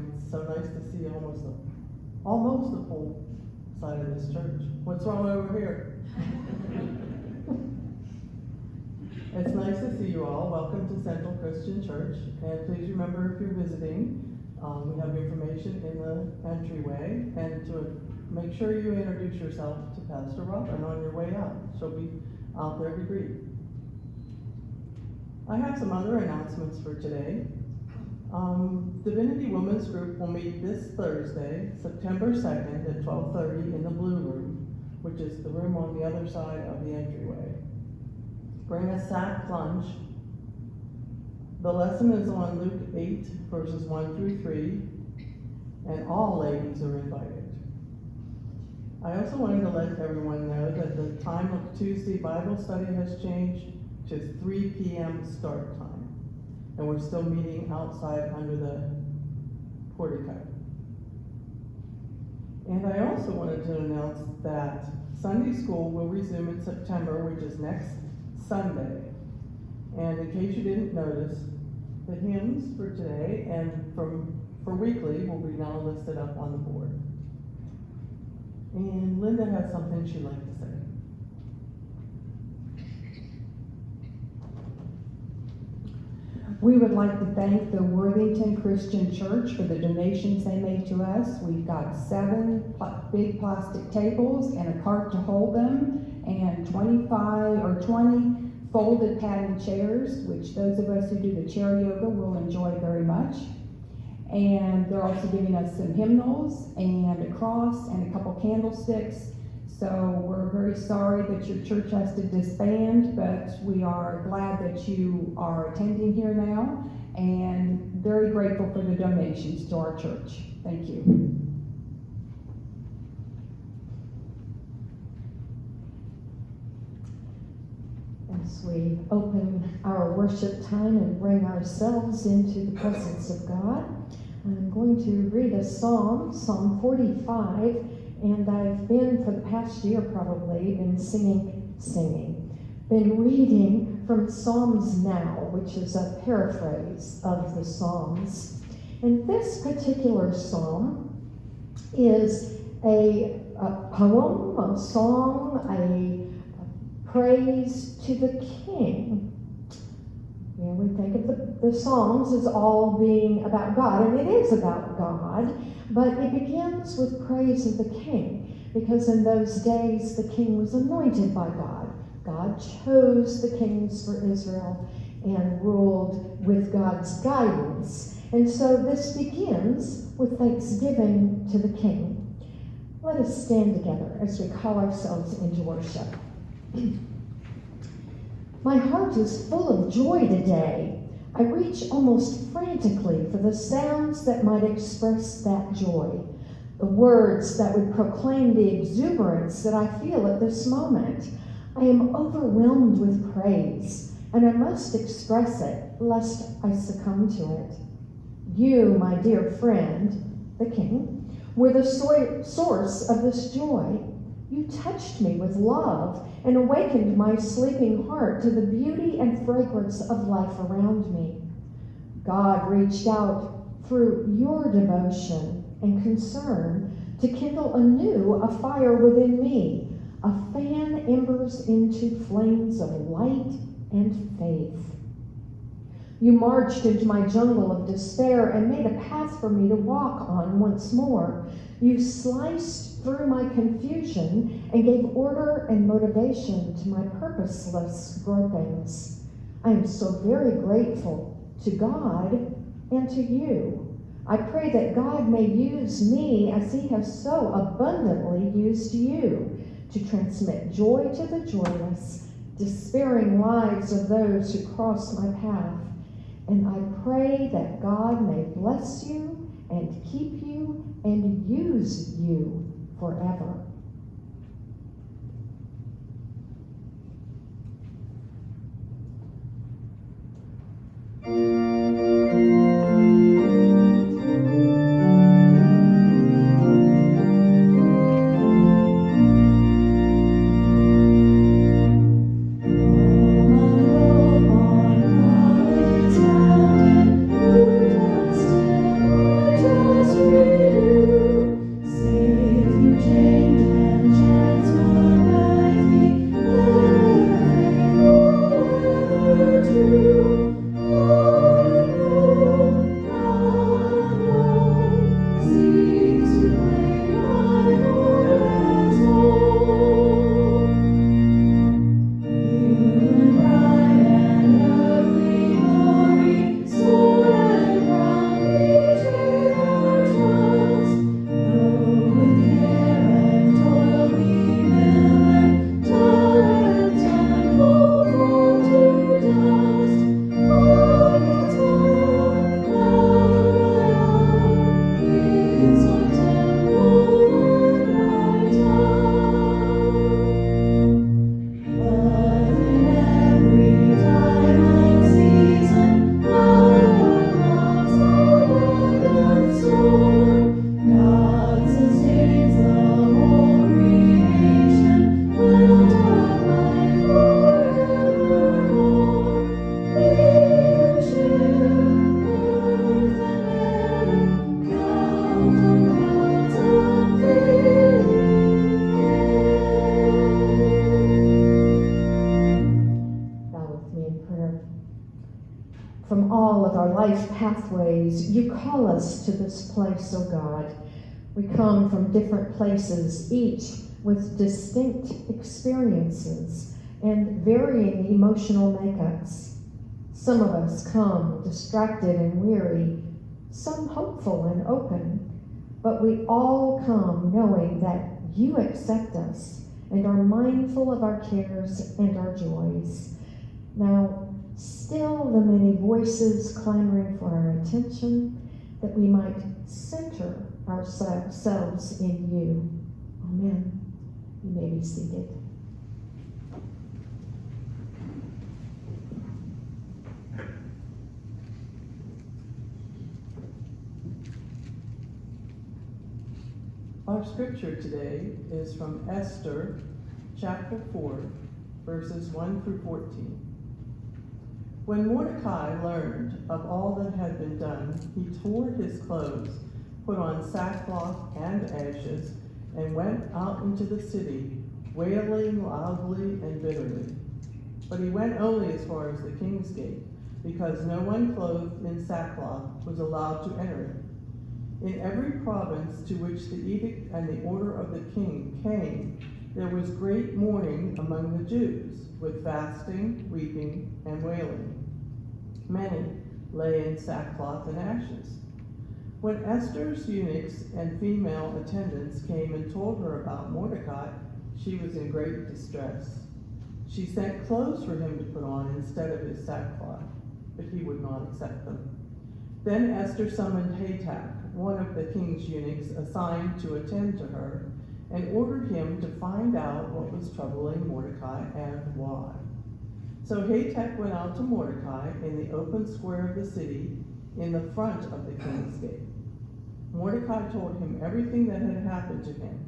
morning. It's so nice to see almost the full side of this church. What's wrong over here? It's nice to see you all. Welcome to Central Christian Church. And please remember, if you're visiting, we have information in the entryway. And to make sure you introduce yourself to Pastor Robin on your way out. She'll be out there to greet. I have some other announcements for today. Divinity Women's Group will meet this Thursday, September 2nd at 12:30 in the Blue Room, which is the room on the other side of the entryway. Bring a sack lunch. The lesson is on Luke 8, verses 1 through 3, and all ladies are invited. I also wanted to let everyone know that the time of Tuesday Bible study has changed to 3 p.m. start time. And we're still meeting outside under the portico. And I also wanted to announce that Sunday school will resume in September, which is next Sunday. And in case you didn't notice, the hymns for today and for weekly will be now listed up on the board. And Linda has something she'd like to say. We would like to thank the Worthington Christian Church for the donations they made to us. We've got 7 big plastic tables and a cart to hold them, and 20 folded padded chairs, which those of us who do the chair yoga will enjoy very much. And they're also giving us some hymnals and a cross and a couple candlesticks. So we're very sorry that your church has to disband, but we are glad that you are attending here now and very grateful for the donations to our church. Thank you. As we open our worship time and bring ourselves into the presence of God, I'm going to read a psalm, Psalm 45. And I've been, for the past year probably, been been reading from Psalms Now, which is a paraphrase of the Psalms. And this particular psalm is a poem, a song, a praise to the King. You know, we think of the Psalms as all being about God, and it is about God. But it begins with praise of the King, because in those days the King was anointed by God. God chose the kings for Israel and ruled with God's guidance. And so this begins with thanksgiving to the King. Let us stand together as we call ourselves into worship. My heart is full of joy today. I reach almost frantically for the sounds that might express that joy, the words that would proclaim the exuberance that I feel at this moment. I am overwhelmed with praise, and I must express it, lest I succumb to it. You, my dear friend, the King, were the source of this joy. You touched me with love and awakened my sleeping heart to the beauty and fragrance of life around me. God reached out through your devotion and concern to kindle anew a fire within me, a fan embers into flames of light and faith. You marched into my jungle of despair and made a path for me to walk on once more. You sliced through my confusion and gave order and motivation to my purposeless gropings. I am so very grateful to God and to you. I pray that God may use me as he has so abundantly used you to transmit joy to the joyless, despairing lives of those who cross my path. And I pray that God may bless you and keep you and use you forever. Thank you. pathways. You call us to this place, oh God. We come from different places, each with distinct experiences and varying emotional makeups. Some of us come distracted and weary, some hopeful and open, but we all come knowing that you accept us and are mindful of our cares and our joys. Now, still the many voices clamoring for our attention, that we might center ourselves in you. Amen. You may be seated. Our scripture today is from Esther, chapter 4, verses 1 through 14. When Mordecai learned of all that had been done, he tore his clothes, put on sackcloth and ashes, and went out into the city, wailing loudly and bitterly. But he went only as far as the king's gate, because no one clothed in sackcloth was allowed to enter it. In every province to which the edict and the order of the king came, there was great mourning among the Jews, with fasting, weeping, and wailing. Many lay in sackcloth and ashes. When Esther's eunuchs and female attendants came and told her about Mordecai, she was in great distress. She sent clothes for him to put on instead of his sackcloth, but he would not accept them. Then Esther summoned Hatach, one of the king's eunuchs assigned to attend to her, and ordered him to find out what was troubling Mordecai and why. So Hatach went out to Mordecai in the open square of the city, in the front of the king's gate. Mordecai told him everything that had happened to him,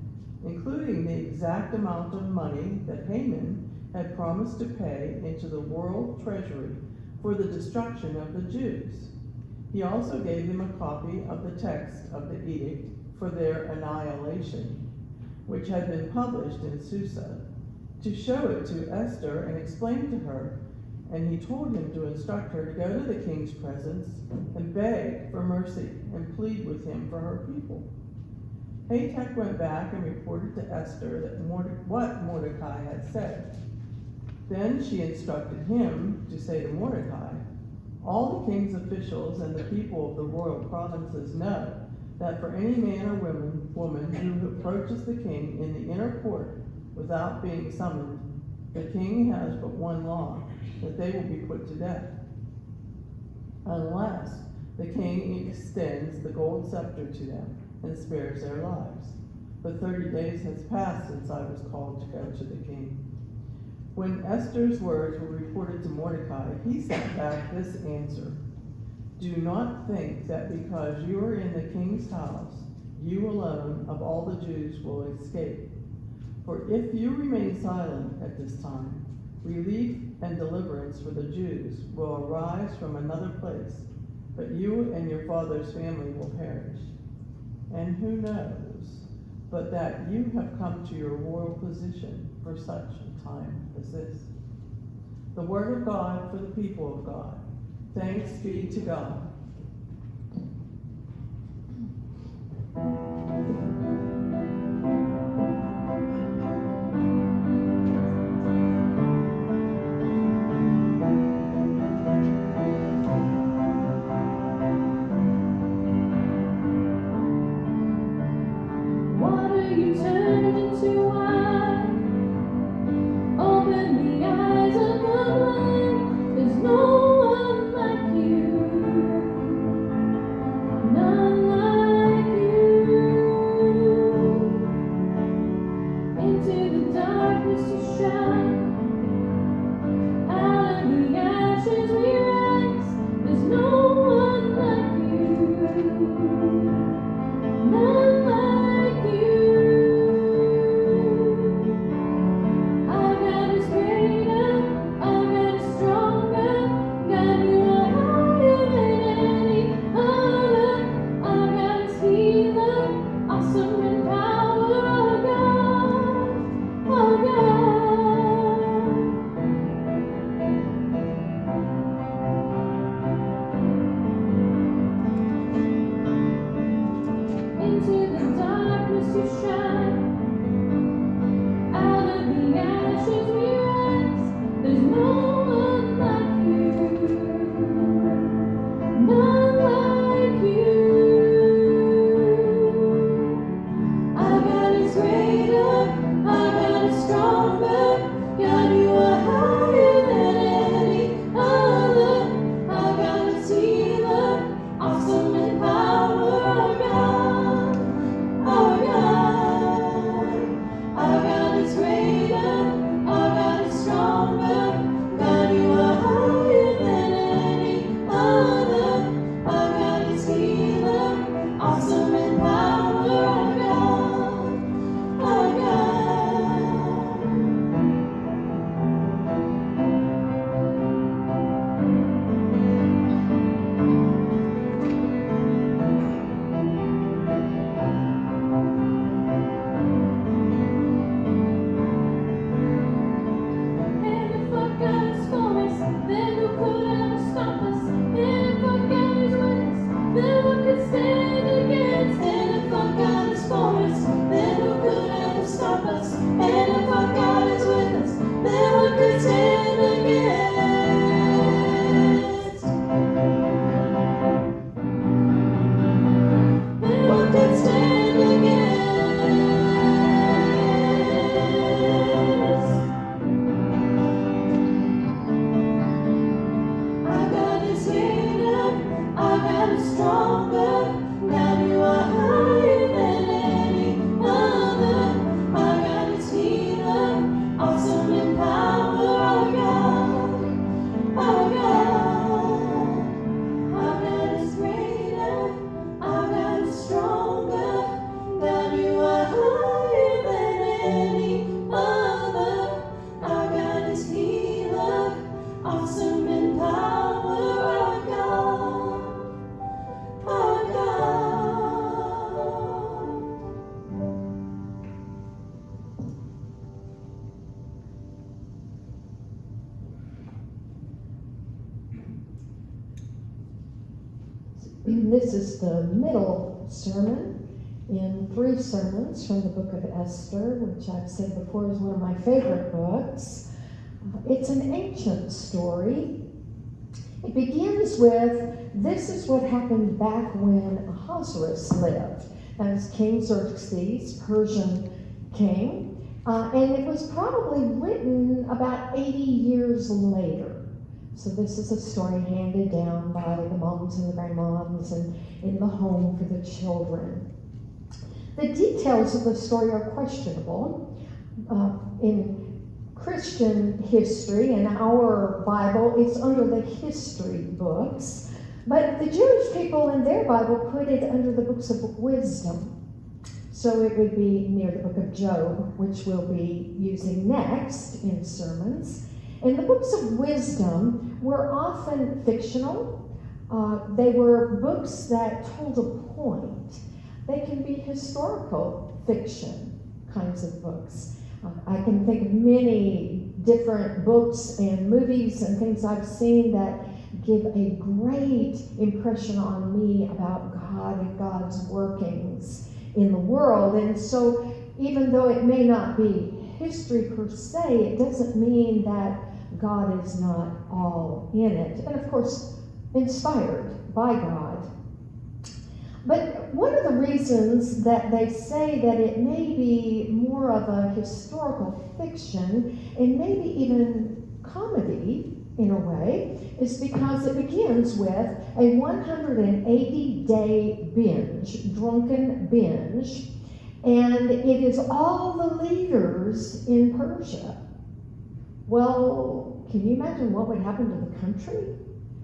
including the exact amount of money that Haman had promised to pay into the world treasury for the destruction of the Jews. He also gave him a copy of the text of the edict for their annihilation, which had been published in Susa, to show it to Esther and explain to her, and he told him to instruct her to go to the king's presence and beg for mercy and plead with him for her people. Hatach went back and reported to Esther that what Mordecai had said. Then she instructed him to say to Mordecai, "All the king's officials and the people of the royal provinces know that for any man or woman who approaches the king in the inner court without being summoned, the king has but one law, that they will be put to death, unless the king extends the gold scepter to them and spares their lives. But 30 days has passed since I was called to go to the king." When Esther's words were reported to Mordecai, he sent back this answer: "Do not think that because you are in the king's house, you alone of all the Jews will escape. For if you remain silent at this time, relief and deliverance for the Jews will arise from another place, but you and your father's family will perish. And who knows but that you have come to your royal position for such a time as this." The word of God for the people of God. Thanks be to God. Open the eyes of the blind. There's no one like you. This is the middle sermon in 3 sermons from the book of Esther, which I've said before is one of my favorite books. It's an ancient story. It begins with, this is what happened back when Ahasuerus lived. That was King Xerxes, Persian king. And it was probably written about 80 years later. So this is a story handed down by the moms and the grandmoms and in the home for the children. The details of the story are questionable. In Christian history, in our Bible, it's under the history books. But the Jewish people in their Bible put it under the books of wisdom. So it would be near the book of Job, which we'll be using next in sermons. And the books of wisdom were often fictional. They were books that told a point. They can be historical fiction kinds of books. I can think of many different books and movies and things I've seen that give a great impression on me about God and God's workings in the world. And so even though it may not be history per se, it doesn't mean that God is not all in it. And of course, inspired by God. But one of the reasons that they say that it may be more of a historical fiction and maybe even comedy in a way is because it begins with a 180-day binge, drunken binge, and it is all the leaders in Persia. Well, can you imagine what would happen to the country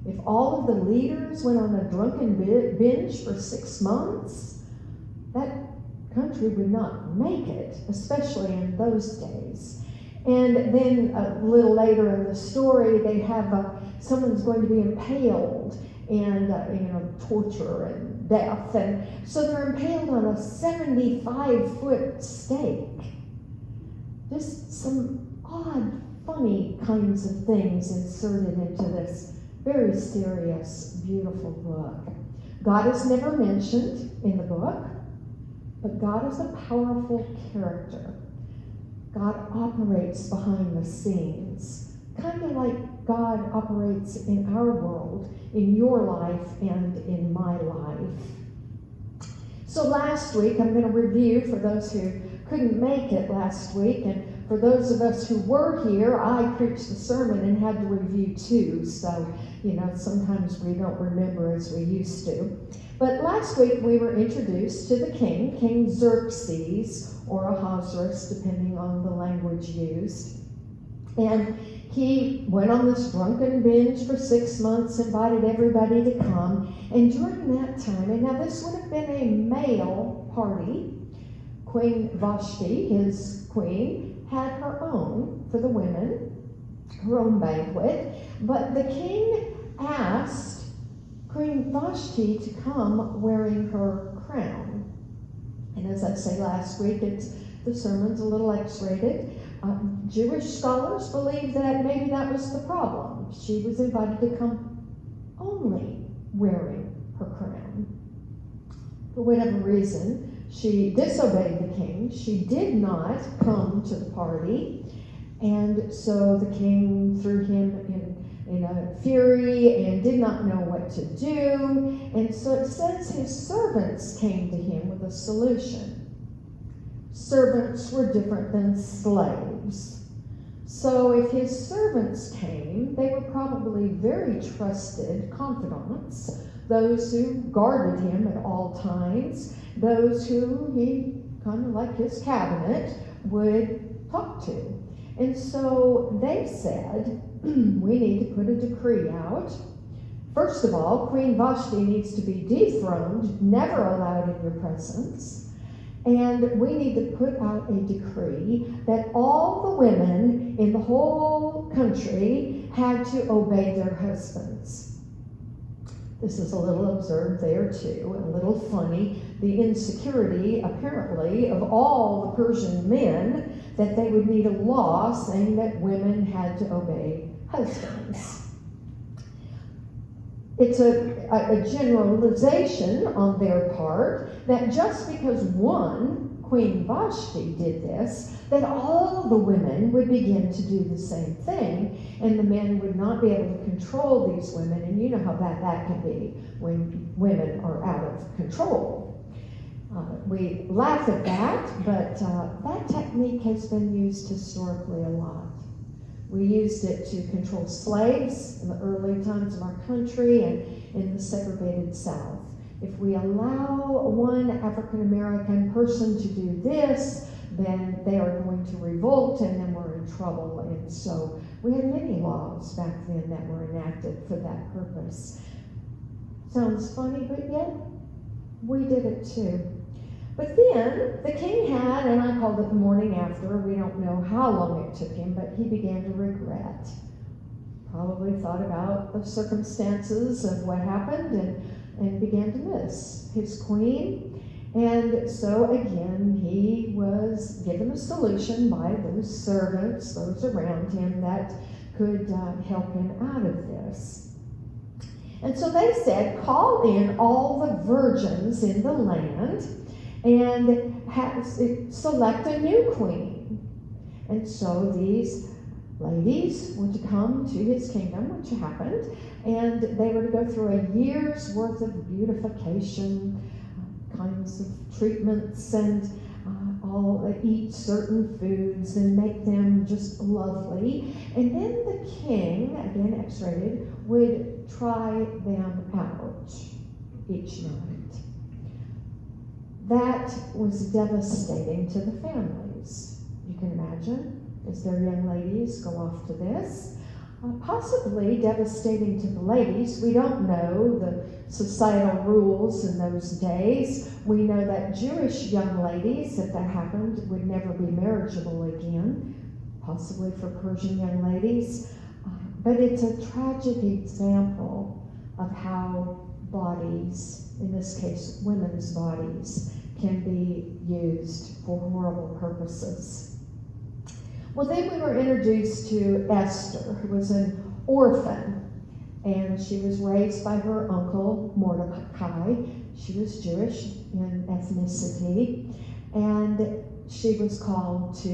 if all of the leaders went on a drunken binge for 6 months? That country would not make it, especially in those days. And then a little later in the story, they have someone's going to be impaled and torture and death, and so they're impaled on a 75-foot stake. Just some odd, funny kinds of things inserted into this very serious, beautiful book. God is never mentioned in the book, but God is a powerful character. God operates behind the scenes, kind of like God operates in our world, in your life and in my life. So last week, I'm going to review for those who couldn't make it last week, and for those of us who were here, I preached the sermon and had to review too, so, sometimes we don't remember as we used to. But last week we were introduced to the king, King Xerxes, or Ahasuerus, depending on the language used. And he went on this drunken binge for 6 months, invited everybody to come. And during that time, and now this would have been a male party, Queen Vashti, his queen, had her own for the women, her own banquet. But the king asked Queen Vashti to come wearing her crown. And as I say last week, the sermon's a little X-rated. Jewish scholars believe that maybe that was the problem. She was invited to come only wearing her crown. For whatever reason, she disobeyed the king. She did not come to the party. And so the king threw him in a fury and did not know what to do. And so it says his servants came to him with a solution. Servants were different than slaves. So if his servants came, they were probably very trusted confidants, those who guarded him at all times, those who he, kind of like his cabinet, would talk to. And so they said, we need to put a decree out. First of all, Queen Vashti needs to be dethroned, never allowed in your presence. And we need to put out a decree that all the women in the whole country had to obey their husbands. This is a little absurd there too, and a little funny. The insecurity, apparently, of all the Persian men, that they would need a law saying that women had to obey husbands. it's a generalization on their part that just because one, Queen Vashti, did this, that all the women would begin to do the same thing, and the men would not be able to control these women, and you know how bad that can be when women are out of control. We laugh at that, but that technique has been used historically a lot. We used it to control slaves in the early times of our country and in the segregated South. If we allow one African American person to do this, then they are going to revolt and then we're in trouble. And so we had many laws back then that were enacted for that purpose. Sounds funny, but yet we did it too. But then the king had, and I called it the morning after, we don't know how long it took him, but he began to regret. Probably thought about the circumstances of what happened and began to miss his queen. And so again, he was given a solution by those servants, those around him that could help him out of this. And so they said, call in all the virgins in the land and select a new queen. And so these ladies were to come to his kingdom, which happened, and they were to go through a year's worth of beautification, kinds of treatments, and eat certain foods and make them just lovely. And then the king, again X-rated, would try them out each night. That was devastating to the families. You can imagine, as their young ladies go off to this. Possibly devastating to the ladies. We don't know the societal rules in those days. We know that Jewish young ladies, if that happened, would never be marriageable again, possibly for Persian young ladies. But it's a tragic example of how bodies, in this case women's bodies, can be used for horrible purposes. Well, then we were introduced to Esther, who was an orphan, and she was raised by her uncle Mordecai. She was Jewish in ethnicity, and she was called to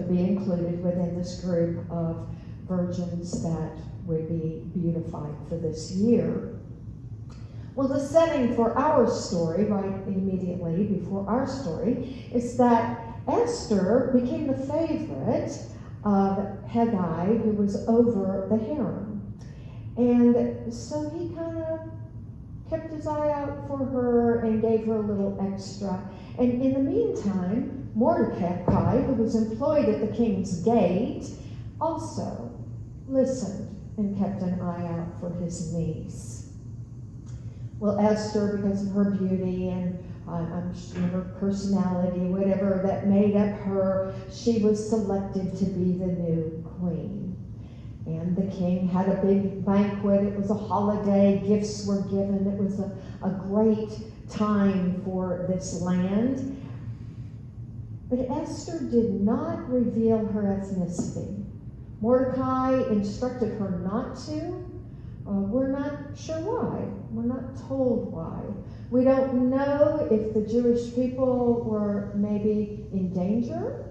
be included within this group of virgins that would be beatified for this year. Well, the setting for our story, right immediately before our story, is that Esther became the favorite of Haggai, who was over the harem. And so he kind of kept his eye out for her and gave her a little extra. And in the meantime, Mordecai, who was employed at the king's gate, also listened and kept an eye out for his niece. Well, Esther, because of her beauty and I'm sure her personality, whatever that made up her, she was selected to be the new queen. And the king had a big banquet. It was a holiday. Gifts were given. It was a great time for this land. But Esther did not reveal her ethnicity. Mordecai instructed her not to. We're not sure why. We're not told why. We don't know if the Jewish people were maybe in danger,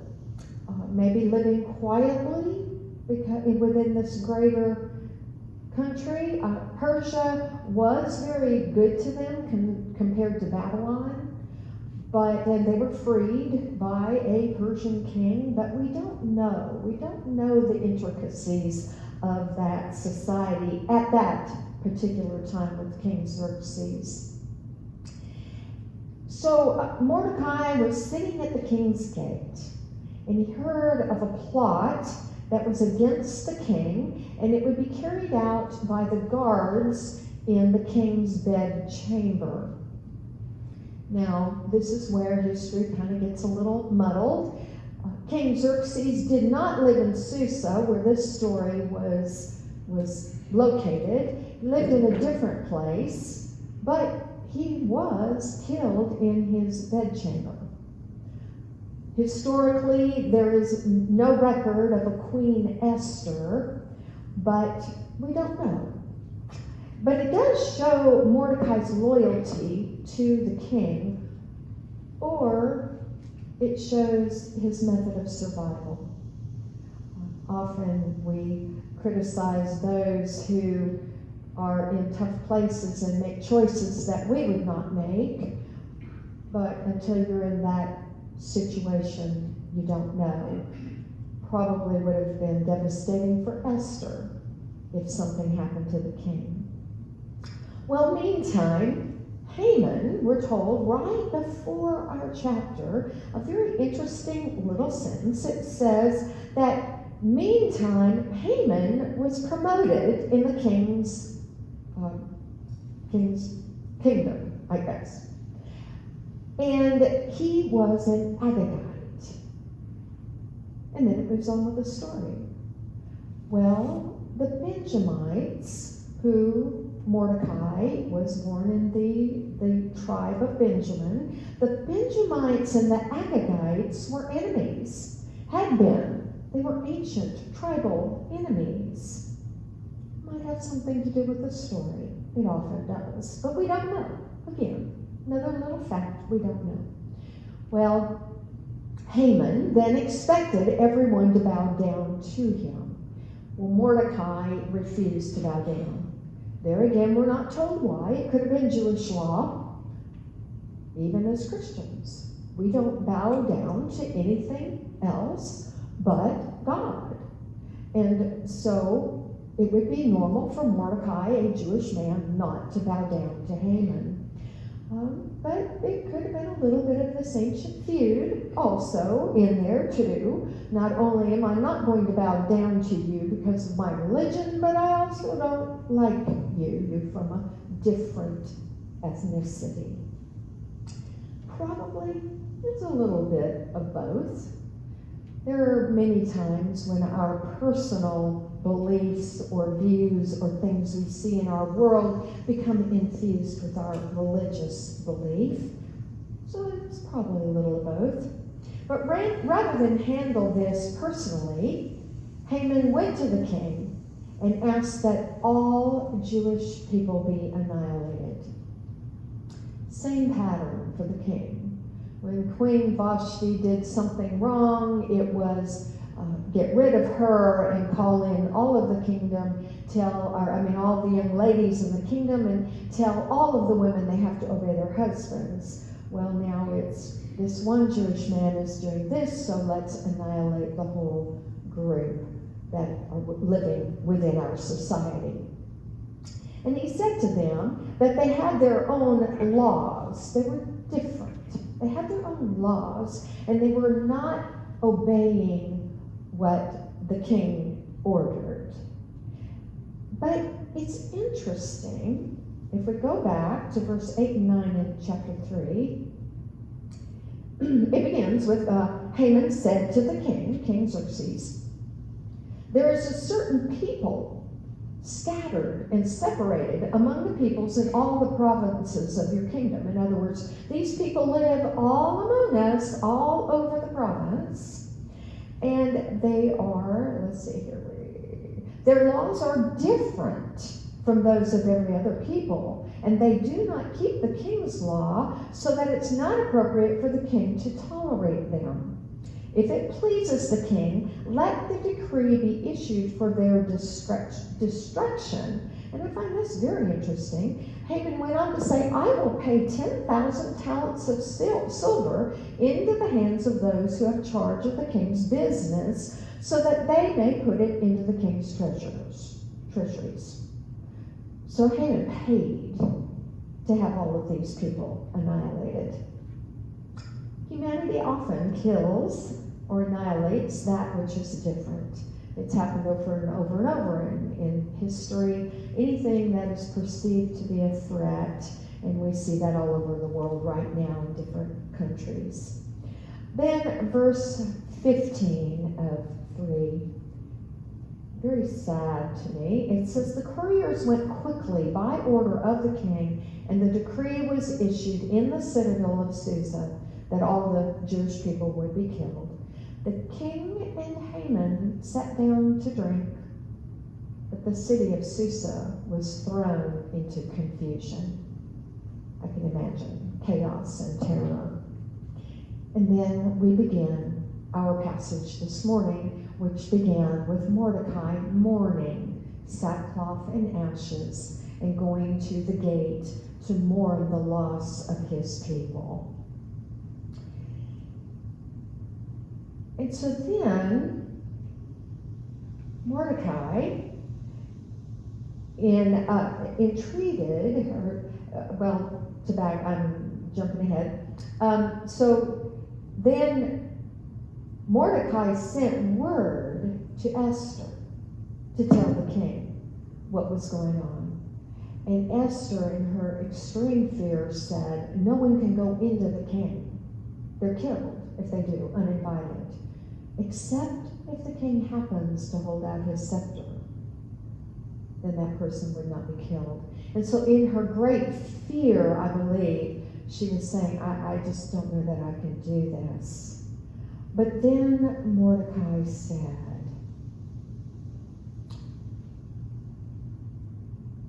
maybe living quietly within this greater country. Persia was very good to them compared to Babylon, and they were freed by a Persian king, but we don't know. We don't know the intricacies of that society at that particular time with King Xerxes. So Mordecai was sitting at the king's gate, and he heard of a plot that was against the king, and it would be carried out by the guards in the king's bedchamber. Now, this is where history kind of gets a little muddled. King Xerxes did not live in Susa, where this story was located. He lived in a different place, but he was killed in his bedchamber. Historically, there is no record of a Queen Esther, but we don't know. But it does show Mordecai's loyalty to the king, or it shows his method of survival. Often we criticize those who are in tough places and make choices that we would not make, but until you're in that situation, you don't know. Probably would have been devastating for Esther if something happened to the king. Well, meantime, Haman, we're told right before our chapter, a very interesting little sentence. It says that meantime, Haman was promoted in the king's kingdom, I guess. And he was an Agagite. And then it moves on with the story. Well, the Benjamites, who Mordecai was born in the tribe of Benjamin, the Benjamites and the Agagites were enemies, had been. They were ancient tribal enemies. Might have something to do with the story. It often does, but we don't know. Again, another little fact we don't know. Well, Haman then expected everyone to bow down to him. Well, Mordecai refused to bow down. There again, we're not told why. It could have been Jewish law, even as Christians. We don't bow down to anything else but God. And so it would be normal for Mordecai, a Jewish man, not to bow down to Haman. But it could have been a little bit of this ancient feud also in there too. Not only am I not going to bow down to you because of my religion, but I also don't like you. You're from a different ethnicity. Probably it's a little bit of both. There are many times when our personal beliefs or views or things we see in our world become infused with our religious belief. So it's probably a little of both. But rather than handle this personally, Haman went to the king and asked that all Jewish people be annihilated. Same pattern for the king. When Queen Vashti did something wrong, it was get rid of her and call in all of the kingdom, all the young ladies in the kingdom, and tell all of the women they have to obey their husbands. Well, now it's this one Jewish man is doing this, so let's annihilate the whole group that are living within our society. And he said to them that they had their own laws. They were different. They had their own laws, and they were not obeying what the king ordered. But it's interesting, if we go back to verse 8 and 9 in chapter 3, it begins with Haman said to the king, King Xerxes, there is a certain people scattered and separated among the peoples in all the provinces of your kingdom. In other words, these people live all among us, all over the province. And they are, their laws are different from those of every other people. And they do not keep the king's law, so that it's not appropriate for the king to tolerate them. If it pleases the king, let the decree be issued for their destruction. And I find this very interesting. Haman went on to say, I will pay 10,000 talents of silver into the hands of those who have charge of the king's business, so that they may put it into the king's treasuries. So Haman paid to have all of these people annihilated. Humanity often kills or annihilates that which is different. It's happened over and over and over in history. Anything that is perceived to be a threat, and we see that all over the world right now in different countries. Then verse 15 of 3, very sad to me. It says, the couriers went quickly by order of the king, and the decree was issued in the citadel of Susa that all the Jewish people would be killed. The king and Haman sat down to drink. But the city of Susa was thrown into confusion. I can imagine chaos and terror. And then we begin our passage this morning, which began with Mordecai mourning, sackcloth and ashes, and going to the gate to mourn the loss of his people. And so then, Mordecai, entreated, I'm jumping ahead. So then Mordecai sent word to Esther to tell the king what was going on. And Esther, in her extreme fear, said, no one can go into the king. They're killed if they do, uninvited, except if the king happens to hold out his scepter. Then that person would not be killed. And so in her great fear, I believe, she was saying, I just don't know that I can do this. But then Mordecai said,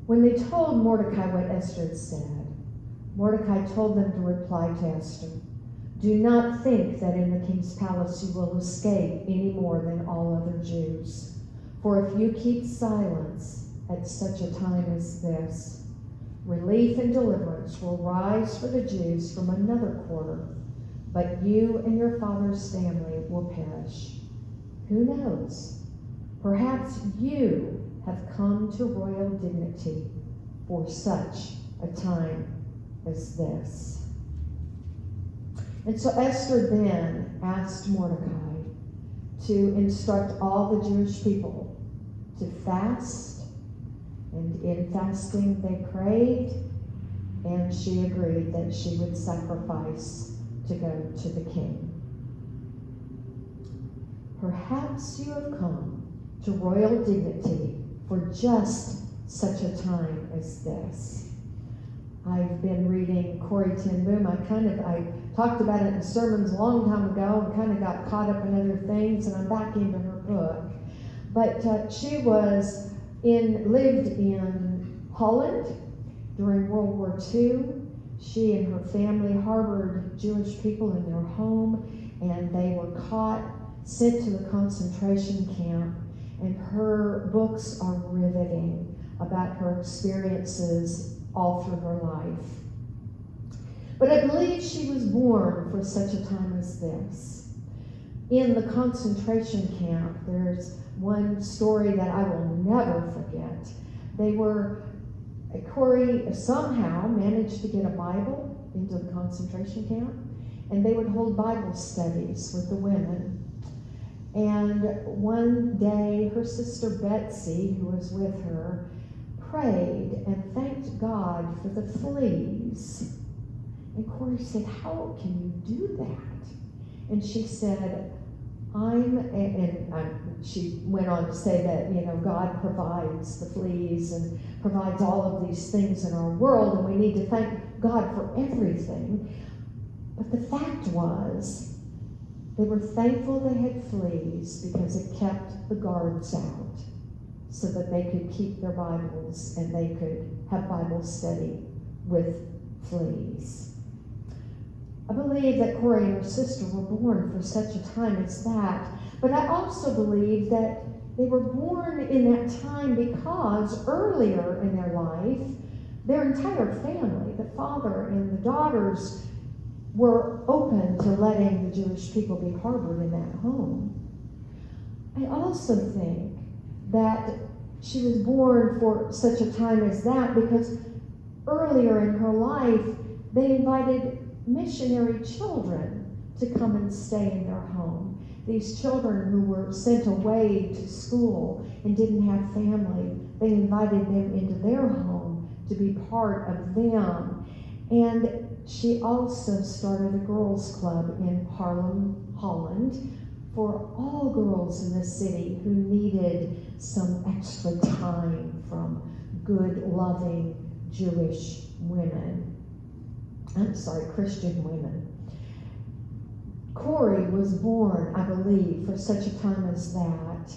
when they told Mordecai what Esther had said, Mordecai told them to reply to Esther, do not think that in the king's palace you will escape any more than all other Jews. For if you keep silence at such a time as this, relief and deliverance will rise for the Jews from another quarter, but you and your father's family will perish. Who knows? Perhaps you have come to royal dignity for such a time as this. And so Esther then asked Mordecai to instruct all the Jewish people to fast, and in fasting they prayed, and she agreed that she would sacrifice to go to the king. Perhaps you have come to royal dignity for just such a time as this. I've been reading Corrie ten Boom. I talked about it in sermons a long time ago and kind of got caught up in other things, and I'm back into her book. But she lived in Holland during World War II. She and her family harbored Jewish people in their home, and they were caught, sent to the concentration camp, and her books are riveting about her experiences all through her life. But I believe she was born for such a time as this. In the concentration camp, there's one story that I will never forget. Corrie somehow managed to get a Bible into the concentration camp, and they would hold Bible studies with the women. And one day, her sister Betsy, who was with her, prayed and thanked God for the fleas. And Corrie said, how can you do that? And she said, she went on to say that, God provides the fleas and provides all of these things in our world, and we need to thank God for everything. But the fact was, they were thankful they had fleas because it kept the guards out so that they could keep their Bibles and they could have Bible study with fleas. I believe that Corrie and her sister were born for such a time as that, but I also believe that they were born in that time because earlier in their life, their entire family, the father and the daughters, were open to letting the Jewish people be harbored in that home. I also think that she was born for such a time as that because earlier in her life, they invited missionary children to come and stay in their home. These children who were sent away to school and didn't have family, they invited them into their home to be part of them. And she also started a girls' club in Haarlem, Holland, for all girls in the city who needed some extra time from good, loving Jewish women. Christian women. Corrie was born, I believe, for such a time as that.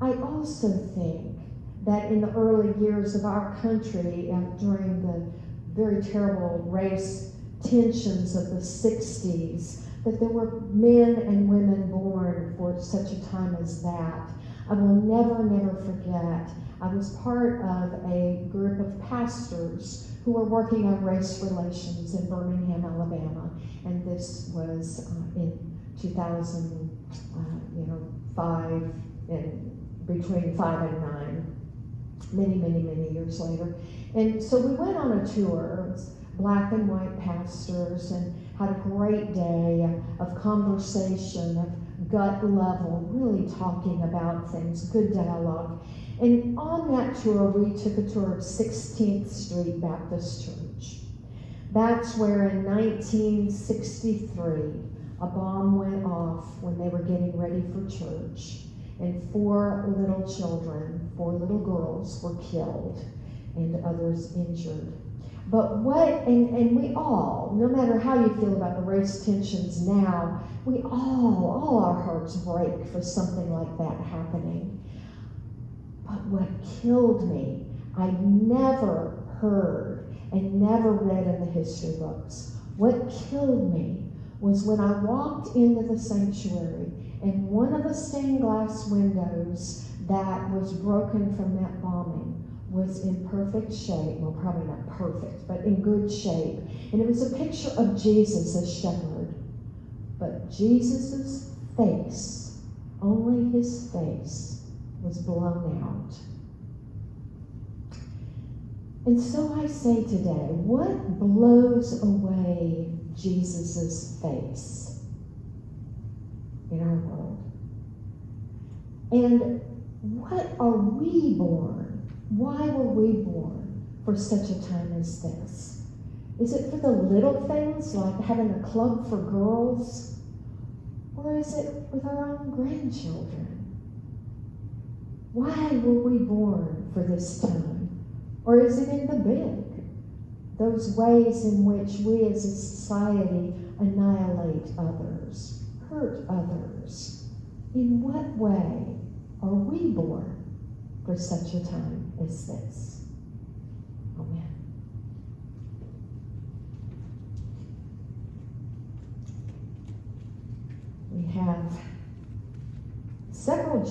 I also think that in the early years of our country, during the very terrible race tensions of the 60s, that there were men and women born for such a time as that. I will never, never forget, I was part of a group of pastors who were working on race relations in Birmingham, Alabama, and this was in 2005, and between 5 and 9, many, many, many years later. And so we went on a tour. It was black and white pastors, and had a great day of conversation, of gut level, really talking about things, good dialogue. And on that tour, we took a tour of 16th Street Baptist Church. That's where in 1963, a bomb went off when they were getting ready for church, and 4 little children, 4 little girls were killed and others injured. But and we all, no matter how you feel about the race tensions now, we all our hearts break for something like that happening. But what killed me, I never heard and never read in the history books. What killed me was when I walked into the sanctuary and one of the stained glass windows that was broken from that bombing was in perfect shape. Well, probably not perfect, but in good shape. And it was a picture of Jesus as shepherd. But Jesus's face, only his face, was blown out. And so I say today, what blows away Jesus's face in our world? And what are we born? Why were we born for such a time as this? Is it for the little things like having a club for girls? Or is it with our own grandchildren? Why were we born for this time? Or is it in the big? Those ways in which we as a society annihilate others, hurt others. In what way are we born for such a time as this? Amen. We have several